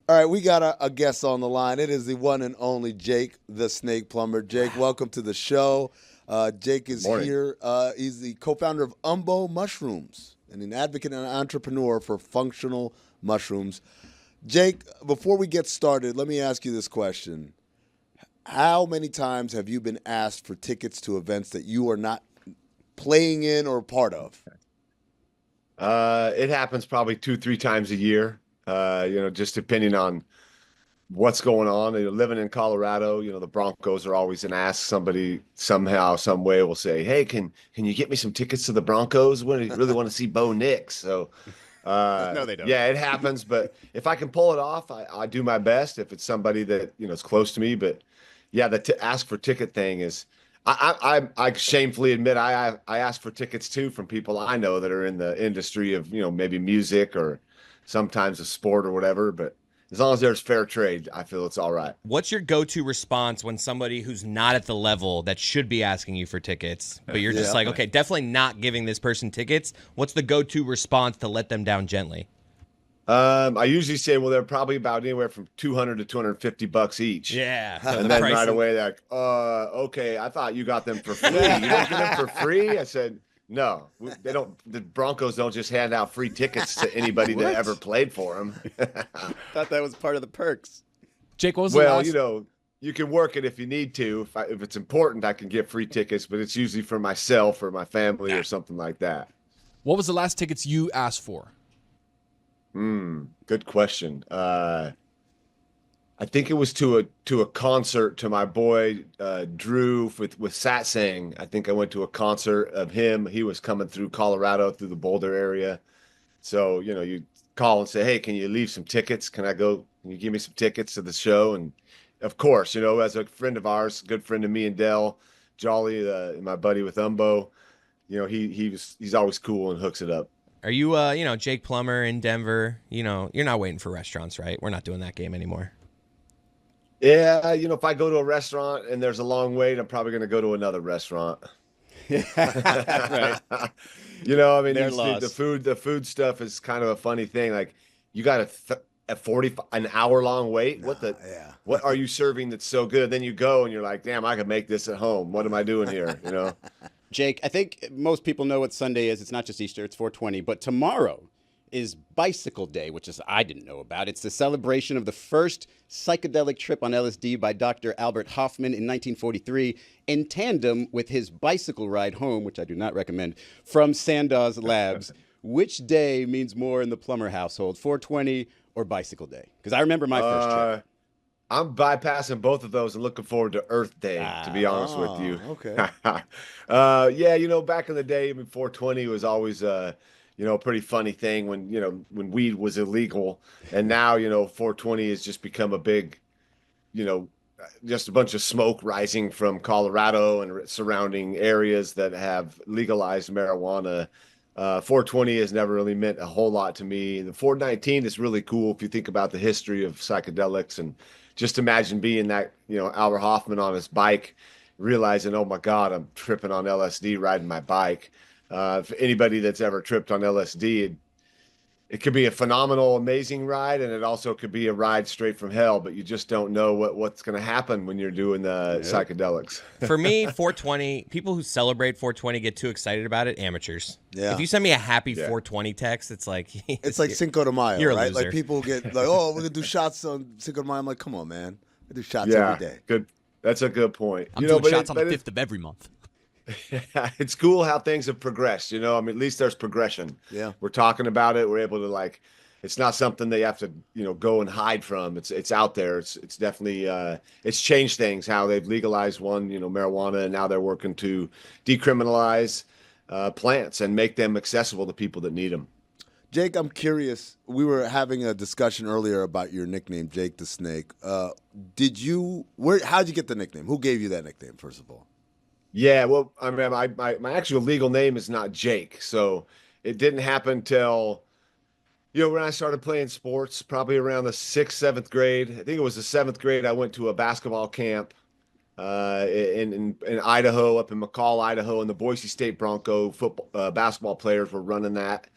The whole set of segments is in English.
All right, we got a guest on the line. It is the one and only Jake the Snake Plummer. Jake, welcome to the show. Jake is Morning. here. He's the co-founder of Umbo Mushrooms and an advocate and entrepreneur for functional mushrooms. Jake, before we get started, let me ask you this question. How many times have you been asked for tickets to events that you are not playing in or part of? It happens probably 2-3 times a year. Just depending on what's going on. Living in Colorado, the Broncos are always an ask. Somebody somehow, some way will say, "Hey, can you get me some tickets to the Broncos? We really want to see Bo Nix." So, No, they don't. Yeah, it happens. But if I can pull it off, I do my best. If it's somebody that is close to me, but yeah, the ask for ticket thing is. I shamefully admit I ask for tickets too from people I know that are in the industry of maybe music or sometimes a sport or whatever, but as long as there's fair trade, I feel it's all right. What's your go-to response when somebody who's not at the level that should be asking you for tickets, but you're just like, okay, definitely not giving this person tickets? What's the go-to response to let them down gently? I usually say, well, they're probably about anywhere from $200 to $250 each. Yeah. So and then right away, they're like, okay, I thought you got them for free. You don't get them for free? I said, no, they don't. The Broncos don't just hand out free tickets to anybody that ever played for them. Thought that was part of the perks. Jake, what was the last... you can work it if you need to. If it's important, I can get free tickets, but it's usually for myself or my family or something like that. What was the last tickets you asked for? Good question. I think it was to a concert to my boy Drew with Satsang. I think I went to a concert of him. He was coming through Colorado through the Boulder area. So, you call and say, "Hey, can you leave some tickets? Can I go? Can you give me some tickets to the show?" And of course, as a friend of ours, good friend of me and Dell, Jolly, my buddy with Umbo, he's always cool and hooks it up. Are you, Jake Plummer in Denver? You're not waiting for restaurants, right? We're not doing that game anymore. Yeah, if I go to a restaurant and there's a long wait, I'm probably going to go to another restaurant. Right. The food stuff is kind of a funny thing. Like, you got an hour long wait. What are you serving that's so good? Then you go and you're like, damn, I could make this at home. What am I doing here? Jake, I think most people know what Sunday is. It's not just Easter, it's 420. But tomorrow is Bicycle Day, which I didn't know about. It's the celebration of the first psychedelic trip on LSD by Dr. Albert Hofmann in 1943, in tandem with his bicycle ride home, which I do not recommend, from Sandow's Labs. Which day means more in the Plummer household, 420 or Bicycle Day? Because I remember my first trip. I'm bypassing both of those and looking forward to Earth Day, to be honest with you. Okay. Back in the day, 420 was always a pretty funny thing when weed was illegal. And now, 420 has just become a big, just a bunch of smoke rising from Colorado and surrounding areas that have legalized marijuana. 420 has never really meant a whole lot to me. The 419 is really cool if you think about the history of psychedelics, and just imagine being that, Albert Hofmann on his bike, realizing, oh my God, I'm tripping on LSD riding my bike. For anybody that's ever tripped on LSD, it could be a phenomenal, amazing ride, and it also could be a ride straight from hell, but you just don't know what's going to happen when you're doing the psychedelics. For me, 420, people who celebrate 420 get too excited about it, amateurs. Yeah. If you send me a happy 420 text, it's like... It's like Cinco de Mayo, you're a right? loser. Like, people get like, oh, we're going to do shots on Cinco de Mayo. I'm like, come on, man. I do shots every day. Good. That's a good point. I'm doing shots on the 5th of every month. It's cool how things have progressed, at least there's progression. Yeah. We're talking about it. We're able to it's not something they have to, go and hide from. It's out there. It's definitely, it's changed things, how they've legalized marijuana, and now they're working to decriminalize plants and make them accessible to people that need them. Jake, I'm curious. We were having a discussion earlier about your nickname, Jake the Snake. How'd you get the nickname? Who gave you that nickname, first of all? Yeah, well, I mean, my actual legal name is not Jake, so it didn't happen till, when I started playing sports, probably around the 6th, 7th grade. I think it was the 7th grade. I went to a basketball camp in Idaho, up in McCall, Idaho, and the Boise State Bronco basketball players were running that.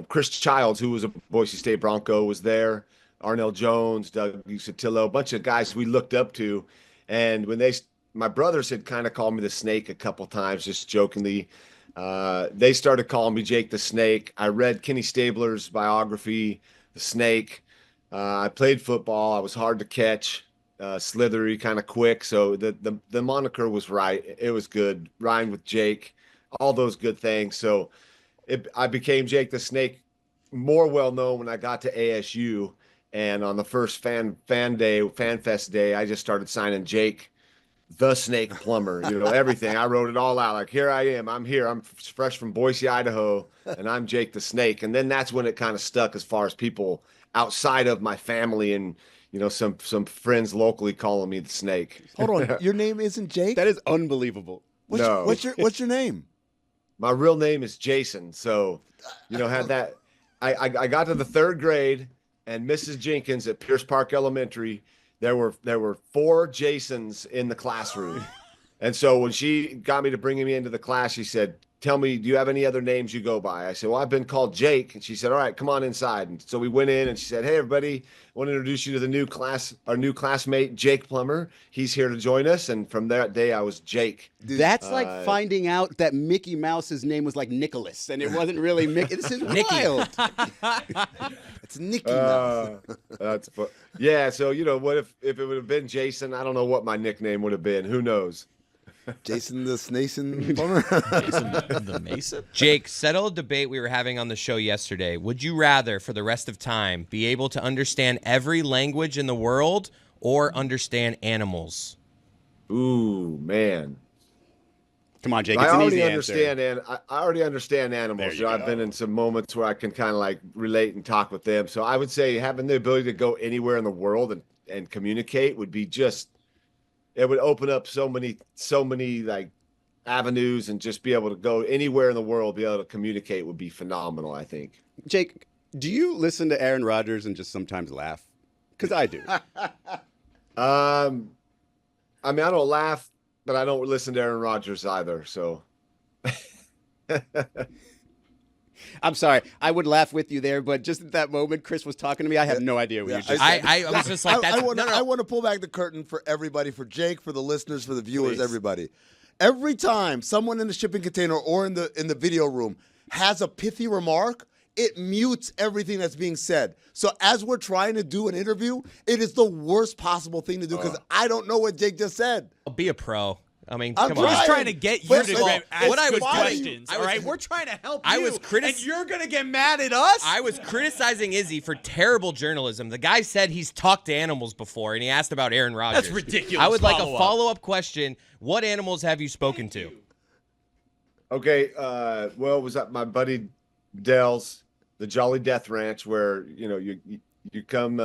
Chris Childs, who was a Boise State Bronco, was there. Arnell Jones, Doug Usatillo, a bunch of guys we looked up to. And when my brothers had kind of called me the Snake a couple times, just jokingly. They started calling me Jake the Snake. I read Kenny Stabler's biography, The Snake. I played football. I was hard to catch, slithery, kind of quick. So the moniker was right. It was good. Rhymed with Jake, all those good things. So I became Jake the Snake, more well known when I got to ASU. And on the first fan fest day, I just started signing Jake the Snake Plummer, everything. I wrote it all out. Like, here I am. I'm here. I'm fresh from Boise, Idaho, and I'm Jake the Snake. And then that's when it kind of stuck as far as people outside of my family and, some friends locally calling me the Snake. Hold on. Your name isn't Jake? That is unbelievable. What's your name? My real name is Jason. So, had that. I got to the 3rd grade, and Mrs. Jenkins at Pierce Park Elementary, there were 4 Jasons in the classroom. And so when she got me to bring me into the class, she said, "Tell me, do you have any other names you go by?" I said, "Well, I've been called Jake." And she said, "All right, come on inside." And so we went in, and she said, "Hey, everybody, I want to introduce you to our new classmate, Jake Plummer. He's here to join us." And from that day, I was Jake. That's like finding out that Mickey Mouse's name was like Nicholas, and it wasn't really Mickey. This is wild. It's Nicky Mouse. Yeah, so, what if it would have been Jason? I don't know what my nickname would have been. Who knows? Jason the Snason Plummer. Jason the Mason. Jake, settle a debate we were having on the show yesterday. Would you rather, for the rest of time, be able to understand every language in the world or understand animals? Ooh, man. Come on, Jake. It's an easy answer. I already understand animals. I've been in some moments where I can kind of like relate and talk with them. So I would say having the ability to go anywhere in the world and communicate would be it would open up so many like avenues, and just be able to go anywhere in the world, be able to communicate would be phenomenal, I think. Jake, do you listen to Aaron Rodgers and just sometimes laugh? Because I do. I don't laugh, but I don't listen to Aaron Rodgers either. So I'm sorry. I would laugh with you there, but just at that moment, Chris was talking to me. I have no idea what you just said. I was just like, I want to pull back the curtain for everybody, for Jake, for the listeners, for the viewers, Please. Everybody. Every time someone in the shipping container or in the video room has a pithy remark, it mutes everything that's being said. So as we're trying to do an interview, it is the worst possible thing to do because I don't know what Jake just said. Be a pro. I mean, I'm come We're on. just trying to get you to ask what I good was- questions. I All was- right, we're trying to help I you, was and you're gonna get mad at us. I was criticizing Izzy for terrible journalism. The guy said he's talked to animals before, and he asked about Aaron Rodgers. That's ridiculous. I would like a Follow-up. follow-up question. What animals have you spoken to? Okay, well, was that my buddy Dell's, the Jolly Death Ranch, where you come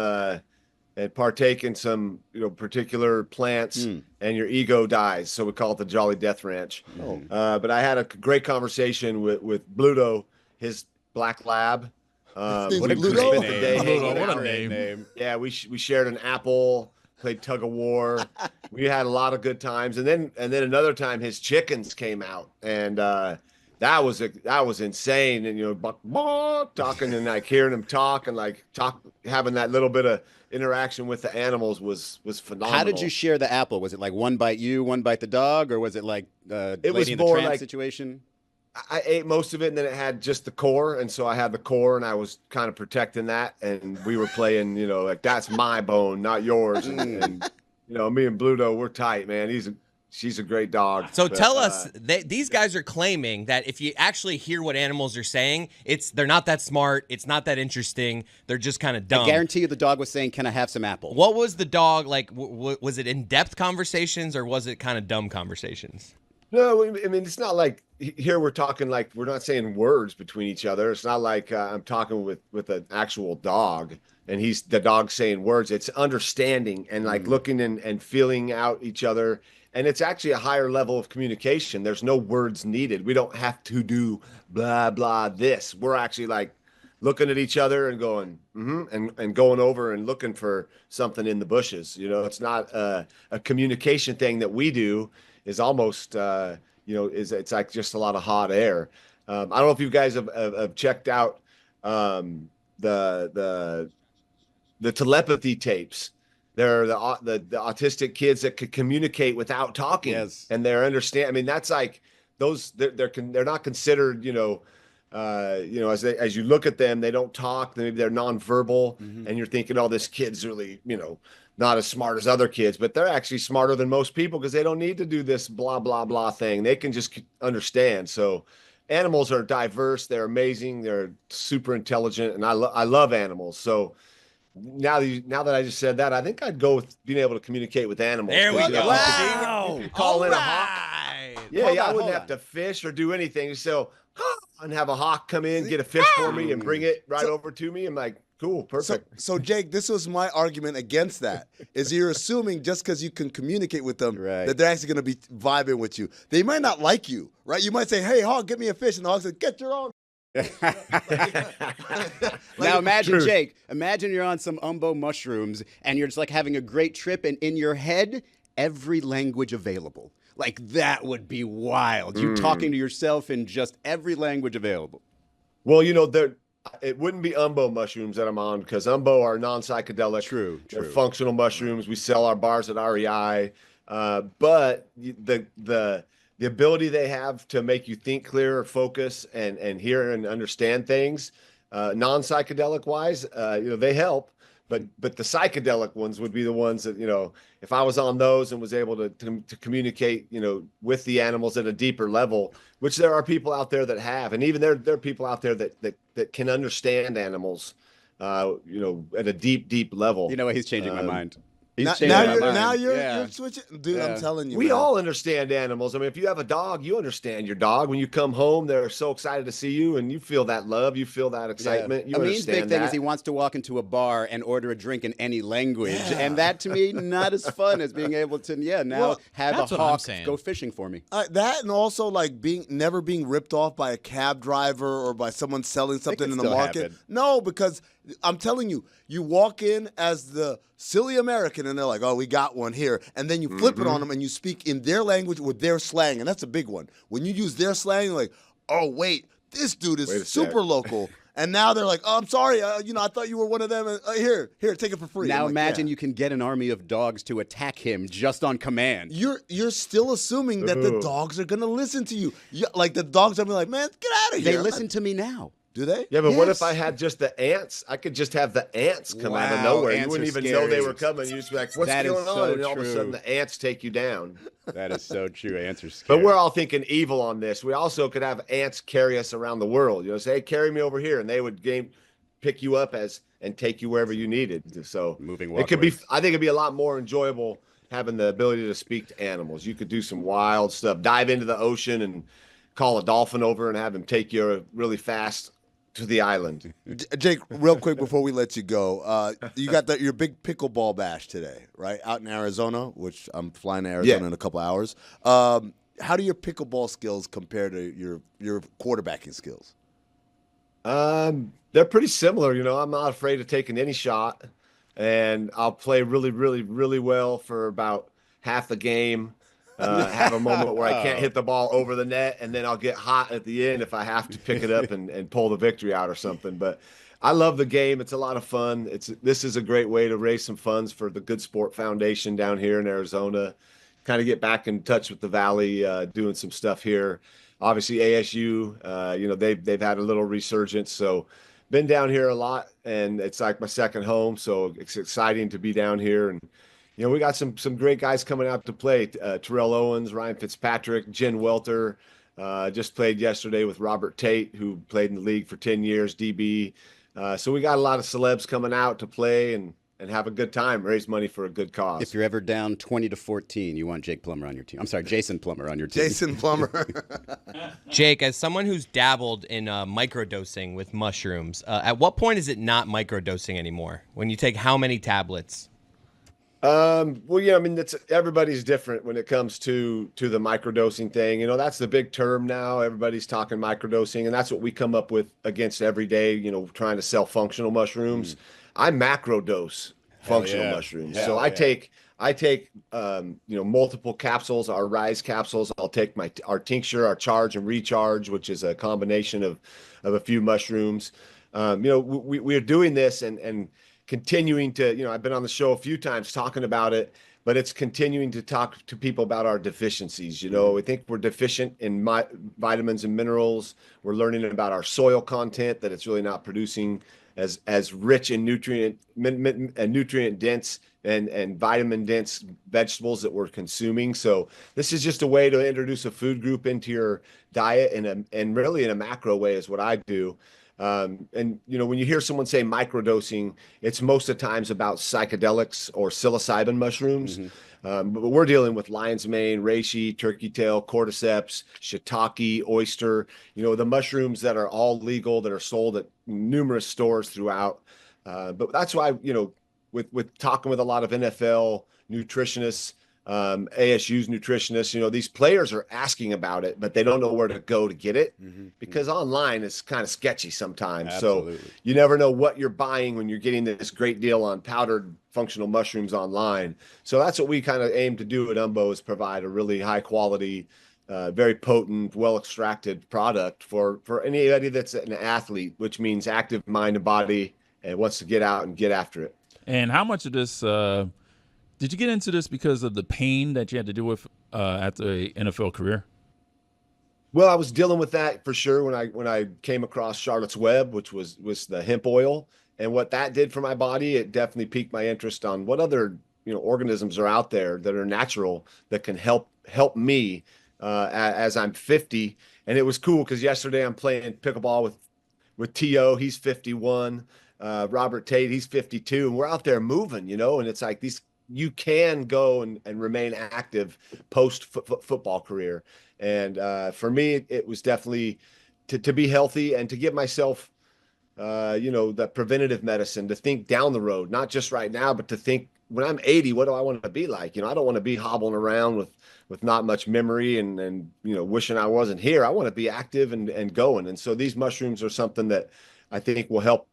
and partake in some particular plants, and your ego dies. So we call it the Jolly Death Ranch. But I had a great conversation with Bluto, his black lab. What a we Bluto? spent the day hanging Bluto, what a out. name. Yeah, we shared an apple, played tug of war. We had a lot of good times, and then another time his chickens came out, and that was insane. And talking and like hearing him talk and having that little bit of interaction with the animals was phenomenal. How did you share the apple? Was it like one bite you, one bite the dog, or was it like It was Lady and the more Tramp like- situation? I ate most of it, and then it had just the core, and so I had the core, and I was kind of protecting that, and we were playing, like that's my bone, not yours, and me and Bluto, we're tight, man. She's a great dog. So tell us, these guys are claiming that if you actually hear what animals are saying, they're not that smart, it's not that interesting, they're just kind of dumb. I guarantee you the dog was saying, "Can I have some apple?" What was the dog like? Was it in-depth conversations or was it kind of dumb conversations? No, I mean, it's not like here we're talking like we're not saying words between each other. It's not like I'm talking with an actual dog and the dog saying words. It's understanding and like looking and feeling out each other. And it's actually a higher level of communication. There's no words needed. We don't have to do blah, blah, this. We're actually like looking at each other and going, and going over and looking for something in the bushes. It's not a communication thing that we do. Is almost, it's like just a lot of hot air. I don't know if you guys have checked out the the telepathy tapes. They're the autistic kids that could communicate without talking, and they're understand. I mean, that's like those. They're not considered, as you look at them, they don't talk. They're nonverbal, and you're thinking, oh, this kid's really, not as smart as other kids, but they're actually smarter than most people because they don't need to do this blah blah blah thing. They can just understand. So, animals are diverse. They're amazing. They're super intelligent, and I love animals. So. Now that I just said that, I think I'd go with being able to communicate with animals. There we go. Wow. You could call in a hawk. Yeah, I wouldn't have to fish or do anything. So, and have a hawk come in, get a fish for me, and bring it right over to me. I'm like, cool, perfect. So Jake, this was my argument against that. Is you're assuming just because you can communicate with them that they're actually going to be vibing with you. They might not like you, right? You might say, "Hey, hawk, get me a fish," and the hawk says, "Get your own." Now imagine, Jake, imagine you're on some umbo mushrooms and you're just like having a great trip, and in your head, every language available. Like, that would be wild. You talking to yourself in just every language available. Well, it wouldn't be umbo mushrooms that I'm on, because umbo are non-psychedelic. True. They're functional mushrooms. We sell our bars at REI. But the ability they have to make you think clear, focus, and hear and understand things, non-psychedelic wise, they help. But the psychedelic ones would be the ones that, if I was on those and was able to communicate, with the animals at a deeper level, which there are people out there that have, and even there are people out there that can understand animals, at a deep level. You know what? He's changing my mind. Now you're switching, dude. I'm telling you, we all understand animals. I mean, if you have a dog, you understand your dog. When you come home, they're so excited to see you, and you feel that love, you feel that excitement. You Amin's big thing is he wants to walk into a bar and order a drink in any language, and that to me not as fun as being able to have a hawk go fishing for me. That, and also like never being ripped off by a cab driver or by someone selling something in the market. No, because I'm telling you, you walk in as the silly American, and they're like, "Oh, we got one here," and then you flip it on them, and you speak in their language with their slang, and that's a big one. When you use their slang, you're like, "Oh, wait, this dude is super local," and now they're like, "Oh, I'm sorry, I thought you were one of them. Here, take it for free." Now imagine you can get an army of dogs to attack him just on command. You're still assuming that the dogs are gonna listen to you. Like the dogs are gonna be like, "Man, get out of here." They listen to me now. Do they? Yeah, but what if I had just the ants? I could just have the ants come out of nowhere. You wouldn't even know they were coming. You just be like, "What's going on?" And all of a sudden, the ants take you down. That is so true. Ants are scary. But we're all thinking evil on this. We also could have ants carry us around the world. Say, "Hey, carry me over here," and they would pick you up and take you wherever you needed. So it could be. I think it'd be a lot more enjoyable having the ability to speak to animals. You could do some wild stuff. Dive into the ocean and call a dolphin over and have him take you really fast to the island. Jake, real quick before we let you go, you got your big pickleball bash today, right? Out in Arizona, which I'm flying to Arizona in a couple hours. How do your pickleball skills compare to your quarterbacking skills? They're pretty similar. I'm not afraid of taking any shot, and I'll play really, really, really well for about half the game. Have a moment where I can't hit the ball over the net, and then I'll get hot at the end if I have to pick it up and pull the victory out or something. But I love the game. It's a lot of fun. This is a great way to raise some funds for the Good Sport Foundation down here in Arizona. Kind of get back in touch with the Valley, doing some stuff here. Obviously ASU, they've had a little resurgence. So been down here a lot, and it's like my second home. So it's exciting to be down here. And we got some great guys coming out to play. Terrell Owens, Ryan Fitzpatrick, Jen Welter. Just played yesterday with Robert Tate, who played in the league for 10 years, DB. So we got a lot of celebs coming out to play and have a good time, raise money for a good cause. If you're ever down 20-14, you want Jake Plummer on your team. I'm sorry, Jason Plummer on your team. Jason Plummer. Jake, as someone who's dabbled in microdosing with mushrooms, at what point is it not microdosing anymore? When you take how many tablets? Everybody's different when it comes to the microdosing thing. That's the big term now. Everybody's talking microdosing, and that's what we come up with against every day, trying to sell functional mushrooms. I macrodose functional mushrooms. So I take multiple capsules, our Rise capsules. I'll take our tincture, our charge and recharge, which is a combination of a few mushrooms. We are doing this and continuing to, I've been on the show a few times talking about it, but it's continuing to talk to people about our deficiencies. I think we're deficient in vitamins and minerals. We're learning about our soil content, that it's really not producing as rich in nutrient dense and vitamin dense vegetables that we're consuming. So this is just a way to introduce a food group into your diet and really in a macro way is what I do. And when you hear someone say microdosing, it's most of the times about psychedelics or psilocybin mushrooms. But we're dealing with lion's mane, reishi, turkey tail, cordyceps, shiitake, oyster, the mushrooms that are all legal, that are sold at numerous stores throughout. But that's why, with talking with a lot of NFL nutritionists, ASU's nutritionists, these players are asking about it, but they don't know where to go to get it because online is kind of sketchy sometimes. Absolutely. So you never know what you're buying when you're getting this great deal on powdered functional mushrooms online. So that's what we kind of aim to do at Umbo, is provide a really high quality, very potent, well extracted product for anybody that's an athlete, which means active mind and body and wants to get out and get after it. And how much of this did you get into this because of the pain that you had to deal with after a NFL career? Well, I was dealing with that for sure when I came across Charlotte's Web, which was the hemp oil, and what that did for my body. It definitely piqued my interest on what other organisms are out there that are natural that can help me as I'm 50. And it was cool because yesterday I'm playing pickleball with T.O. He's 51. Robert Tate, he's 52, and we're out there moving, and it's like you can go and remain active post football career. And for me, it was definitely to be healthy and to give myself, the preventative medicine, to think down the road, not just right now, but to think when I'm 80, what do I want to be like? I don't want to be hobbling around with not much memory and wishing I wasn't here. I want to be active and going. And so these mushrooms are something that I think will help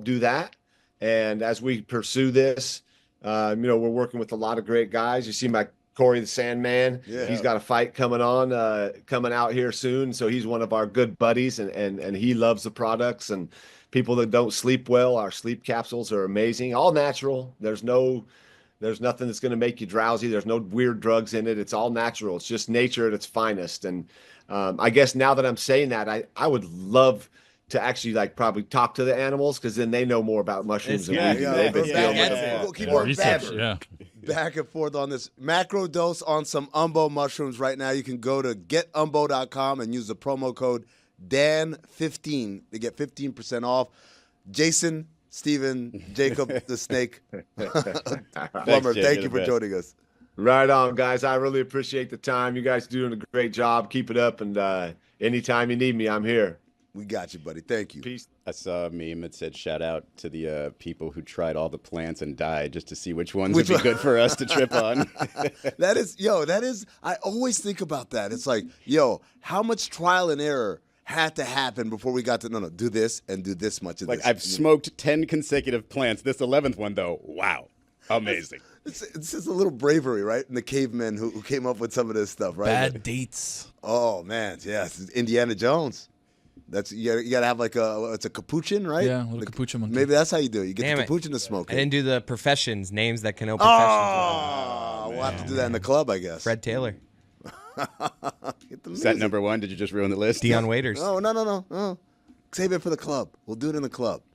do that. And as we pursue this, we're working with a lot of great guys. You see my Corey the Sandman. Yeah. He's got a fight coming out here soon. So he's one of our good buddies and he loves the products. And people that don't sleep well, our sleep capsules are amazing. All natural. There's nothing that's going to make you drowsy. There's no weird drugs in it. It's all natural. It's just nature at its finest. And I guess now that I'm saying that, I would love to actually probably talk to the animals, because then they know more about mushrooms than we do. They've been dealing with them. Keep going Research, back and forth on this. Macro dose on some Umbo mushrooms right now. You can go to getumbo.com and use the promo code DAN15 to get 15% off. Jason, Steven, Jacob, the snake, Plummer, thank you for joining us. Right on, guys. I really appreciate the time. You guys are doing a great job. Keep it up. And anytime you need me, I'm here. We got you, buddy. Thank you. Peace. I saw a meme that said, shout out to the people who tried all the plants and died just to see which ones would be good for us to trip on. That is, I always think about that. It's like, how much trial and error had to happen before we got to, do this and do this much of this. I've smoked 10 consecutive plants. This 11th one, though, wow. Amazing. It's just a little bravery, right? And the cavemen who came up with some of this stuff, right? Bad dates. Oh, man. Yes. Indiana Jones. That's you got to have it's a capuchin, right? Yeah, a capuchin monkey. Maybe that's how you do it. You get Damn the it. capuchin to smoke. I didn't do the professions, names that connote professions. Oh, we'll have to do that in the club, I guess. Fred Taylor. Is that number one? Did you just ruin the list? Dion Waiters. No. Save it for the club. We'll do it in the club.